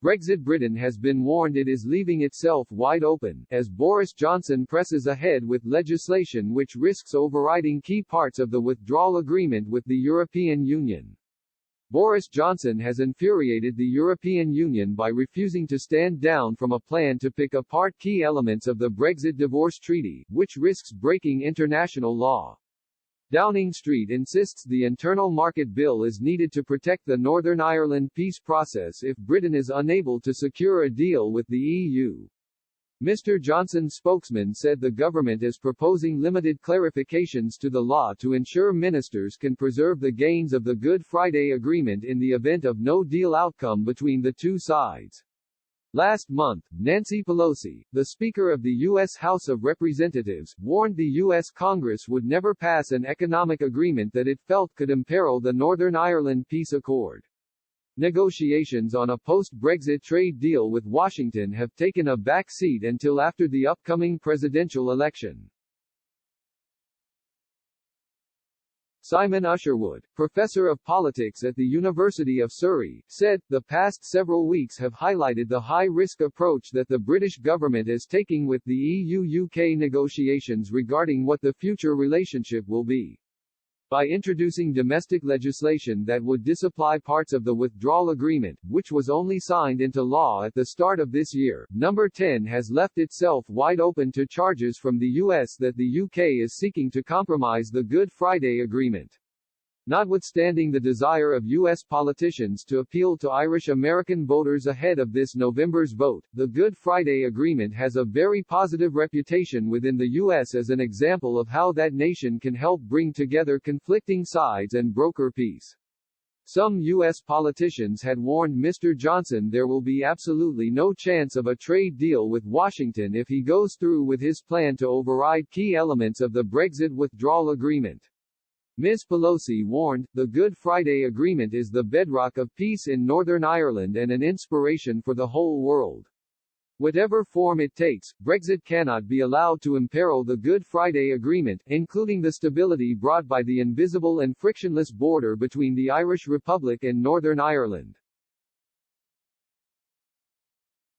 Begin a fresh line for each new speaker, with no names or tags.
Brexit. Britain has been warned it is leaving itself wide open, as Boris Johnson presses ahead with legislation which risks overriding key parts of the withdrawal agreement with the European Union. Boris Johnson has infuriated the European Union by refusing to stand down from a plan to pick apart key elements of the Brexit divorce treaty, which risks breaking international law. Downing Street insists the internal market bill is needed to protect the Northern Ireland peace process if Britain is unable to secure a deal with the EU. Mr. Johnson's spokesman said the government is proposing limited clarifications to the law to ensure ministers can preserve the gains of the Good Friday Agreement in the event of no deal outcome between the two sides. Last month, Nancy Pelosi, the Speaker of the U.S. House of Representatives, warned the U.S. Congress would never pass an economic agreement that it felt could imperil the Northern Ireland peace accord. Negotiations on a post-Brexit trade deal with Washington have taken a back seat until after the upcoming presidential election. Simon Usherwood, professor of politics at the University of Surrey, said, "The past several weeks have highlighted the high-risk approach that the British government is taking with the EU-UK negotiations regarding what the future relationship will be. By introducing domestic legislation that would disapply parts of the withdrawal agreement, which was only signed into law at the start of this year, Number 10 has left itself wide open to charges from the US that the UK is seeking to compromise the Good Friday Agreement." Notwithstanding the desire of U.S. politicians to appeal to Irish-American voters ahead of this November's vote, the Good Friday Agreement has a very positive reputation within the U.S. as an example of how that nation can help bring together conflicting sides and broker peace. Some U.S. politicians had warned Mr. Johnson there will be absolutely no chance of a trade deal with Washington if he goes through with his plan to override key elements of the Brexit withdrawal agreement. Ms. Pelosi warned, "The Good Friday Agreement is the bedrock of peace in Northern Ireland and an inspiration for the whole world. Whatever form it takes, Brexit cannot be allowed to imperil the Good Friday Agreement, including the stability brought by the invisible and frictionless border between the Irish Republic and Northern Ireland."